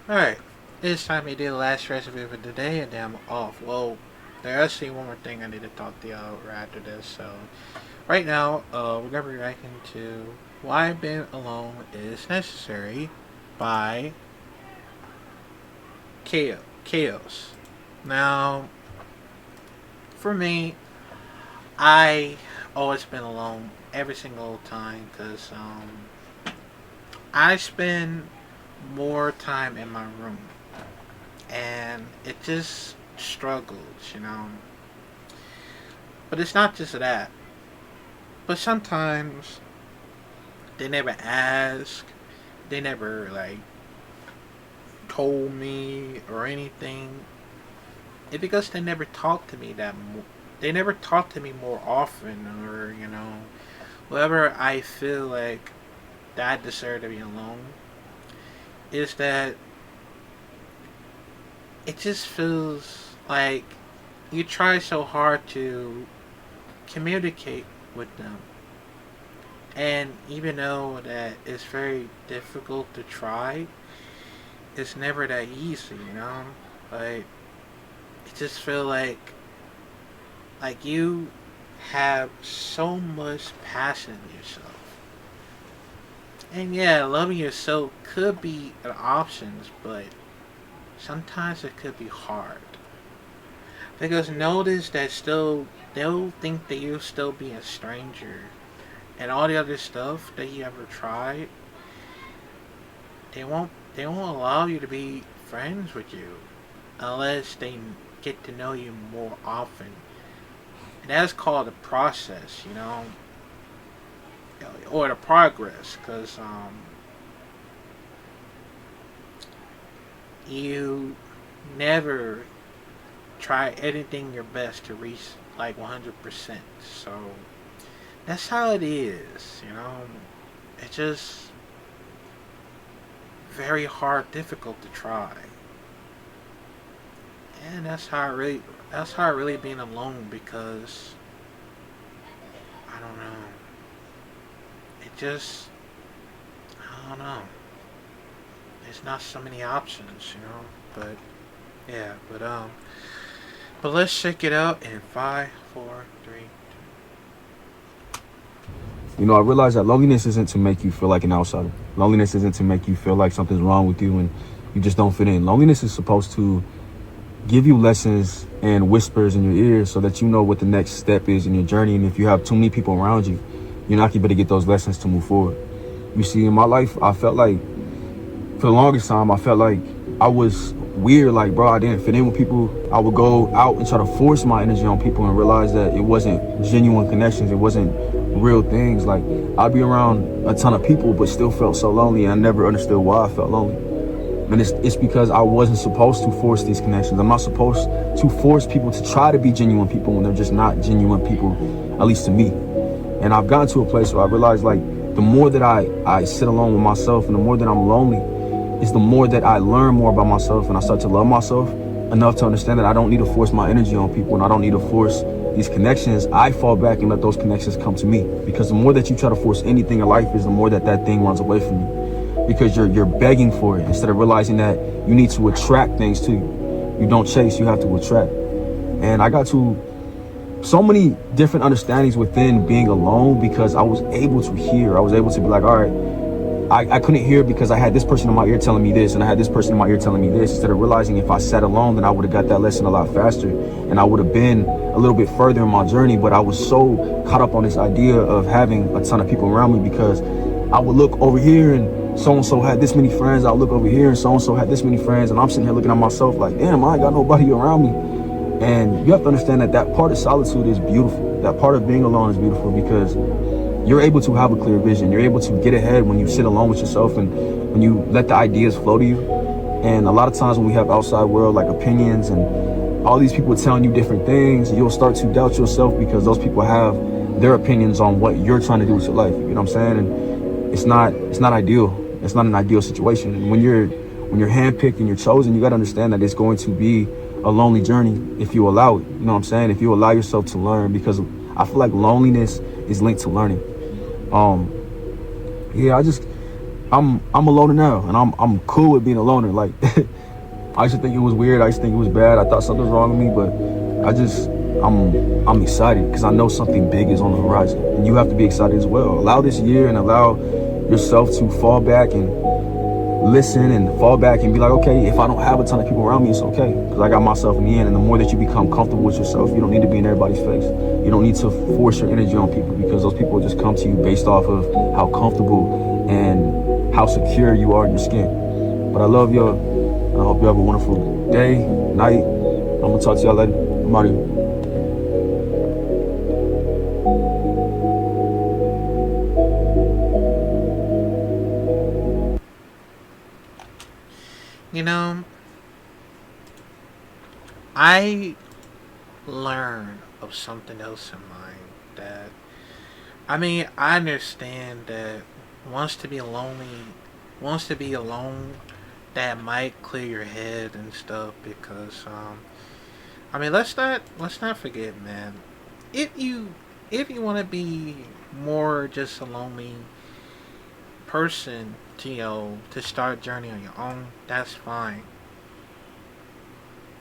Alright, it's time to do the last recipe for today, and then I'm off. Well, there's actually one more thing I need to talk to y'all right after this. So, right now, we're gonna be reacting to "Why Being Alone Is Necessary" by Chaos. Now, for me, I always been alone every single time because I spend more time in my room, and it just struggles. But it's not just that. But sometimes they never ask, they never like told me or anything. It's because they never talked to me they never talked to me more often, or whatever. I feel like that I deserve to be alone is that it just feels like you try so hard to communicate with them. And even though that it's very difficult to try, it's. Never that easy. Like, it just feel like you have so much passion in yourself. And yeah, loving yourself could be an option, but sometimes it could be hard. Because notice that still they'll think that you'll still be a stranger, and all the other stuff that you ever tried, they won't allow you to be friends with you unless they get to know you more often. And that's called the process, or the progress, because you never try anything your best to reach like 100%. So that's how it is. It's just very hard, difficult to try. And that's how I really being alone, because I don't know. It just I don't know. There's not so many options. But yeah, but let's check it out in five, four, three. You know, I realize that loneliness isn't to make you feel like an outsider. Loneliness isn't to make you feel like something's wrong with you and you just don't fit in. Loneliness is supposed to give you lessons and whispers in your ears so that you know what the next step is in your journey. And if you have too many people around you, you're not able to get those lessons to move forward. You see, in my life, I felt like for the longest time, I felt like I was weird. Like, bro, I didn't fit in with people. I would go out and try to force my energy on people and realize that it wasn't genuine connections. It wasn't real things. Like, I'd be around a ton of people, but still felt so lonely. And I never understood why I felt lonely. And it's because I wasn't supposed to force these connections. I'm not supposed to force people to try to be genuine people when they're just not genuine people, at least to me. And I've gotten to a place where I realized, like, the more that I sit alone with myself and the more that I'm lonely, is the more that I learn more about myself and I start to love myself enough to understand that I don't need to force my energy on people and I don't need to force these connections. I fall back and let those connections come to me, because the more that you try to force anything in life is the more that that thing runs away from you, because you're begging for it instead of realizing that you need to attract things to you. You don't chase, you have to attract. And I got to so many different understandings within being alone because I was able to hear. I was able to be like, all right, I couldn't hear because I had this person in my ear telling me this and I had this person in my ear telling me this, instead of realizing if I sat alone, then I would have got that lesson a lot faster and I would have been a little bit further in my journey. But I was so caught up on this idea of having a ton of people around me, because I would look over here and so-and-so had this many friends. I'll look over here and so-and-so had this many friends. And I'm sitting here looking at myself like, damn, I ain't got nobody around me. And you have to understand that that part of solitude is beautiful. That part of being alone is beautiful because you're able to have a clear vision. You're able to get ahead when you sit alone with yourself and when you let the ideas flow to you. And a lot of times when we have outside world like opinions and all these people telling you different things, you'll start to doubt yourself because those people have their opinions on what you're trying to do with your life. You know what I'm saying? And it's not ideal. It's not an ideal situation. When you're handpicked and you're chosen, you got to understand that it's going to be a lonely journey if you allow it. You know what I'm saying? If you allow yourself to learn, because I feel like loneliness is linked to learning. Yeah, I'm a loner now, and I'm cool with being a loner. Like I used to think it was weird. I used to think it was bad. I thought something was wrong with me, but I'm excited because I know something big is on the horizon, and you have to be excited as well. Allow this year and allow yourself to fall back and listen and fall back and be like, okay, if I don't have a ton of people around me, it's okay because I got myself in the end. And the more that you become comfortable with yourself, you don't need to be in everybody's face. You don't need to force your energy on people because those people just come to you based off of how comfortable and how secure you are in your skin. But I love y'all. I hope you have a wonderful day, night. I'm gonna talk to y'all later. I'm out of here. You know, I learned of something else in mind that I mean, I understand that wants to be lonely, wants to be alone, that might clear your head and stuff because I mean, let's not forget, man. If you if you want to be more just a lonely person to to start a journey on your own, that's fine.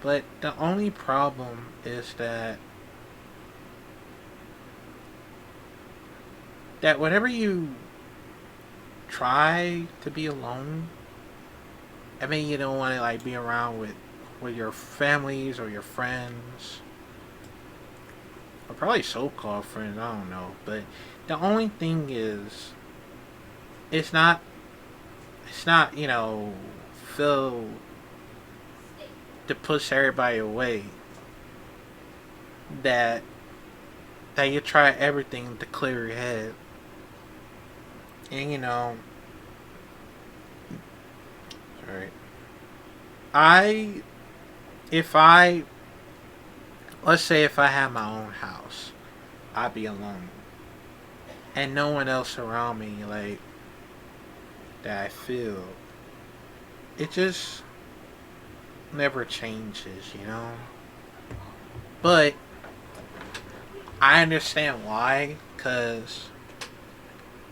But the only problem is that whenever you try to be alone, I mean, you don't want to like be around with your families or your friends, or probably so-called friends. I don't know, but the only thing is, it's not it's not feel to push everybody away that that you try everything to clear your head, and sorry, I if I let's say if I had my own house, I'd be alone and no one else around me like that. I feel it just never changes. But I understand why, cause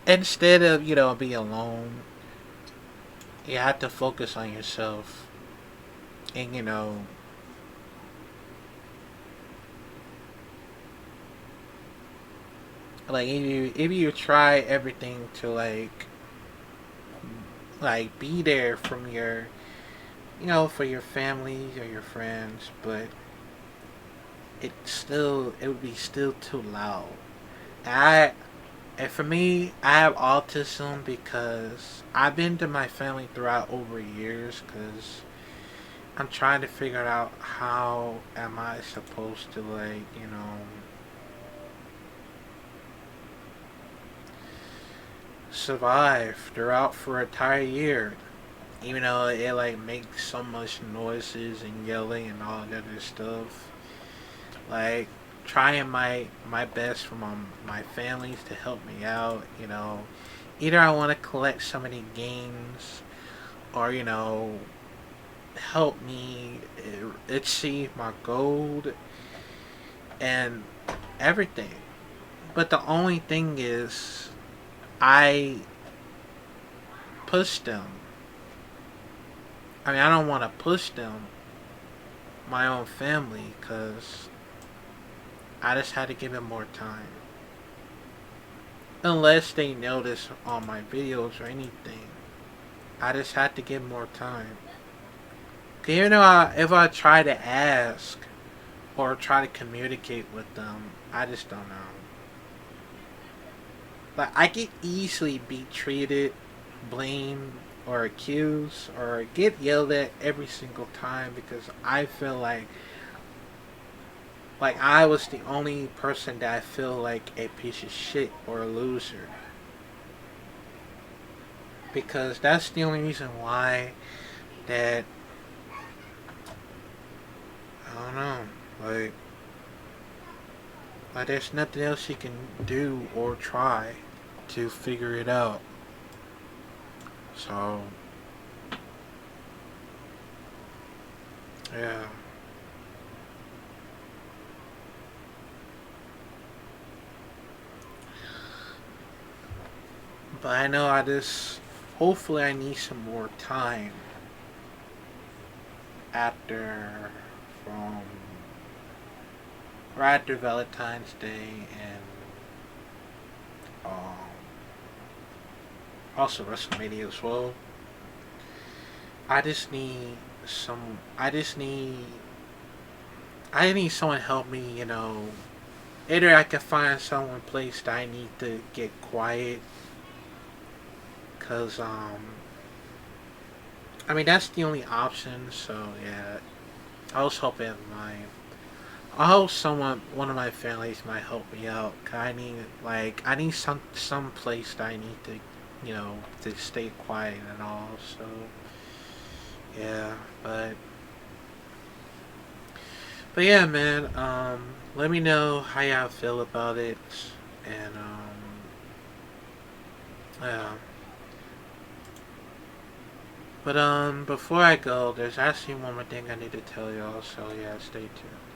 instead of being alone, you have to focus on yourself, and like if you try everything to like be there from your for your family or your friends, but it would be still too loud. I And for me, I have autism because I've been to my family throughout over years because I'm trying to figure out how am I supposed to survive throughout for an entire year. Even though it like makes so much noises and yelling and all that other stuff. Like trying my best for my families to help me out. Either I want to collect so many games or help me achieve my goal and everything. But the only thing is, I push them. I mean, I don't want to push them, my own family, because I just had to give it more time. Unless they notice on my videos or anything, I just had to give more time. Cause if I try to ask or try to communicate with them, I just don't know. Like I could easily be treated, blamed, or accused, or get yelled at every single time because I feel like I was the only person that I feel like a piece of shit or a loser. Because that's the only reason why that I don't know. Like there's nothing else you can do or try to figure it out. So yeah. But I know I just hopefully I need some more time after from right after Valentine's Day and um, also WrestleMania as well. I just need some. I need someone to help me. Either I can find someone place that I need to get quiet, cause I mean that's the only option. So yeah, I was hoping I hope one of my families might help me out. 'Cause I need some place that I need to, to stay quiet and all. So yeah, but yeah, man. Let me know how y'all feel about it, and yeah. But before I go, there's actually one more thing I need to tell y'all. So yeah, stay tuned.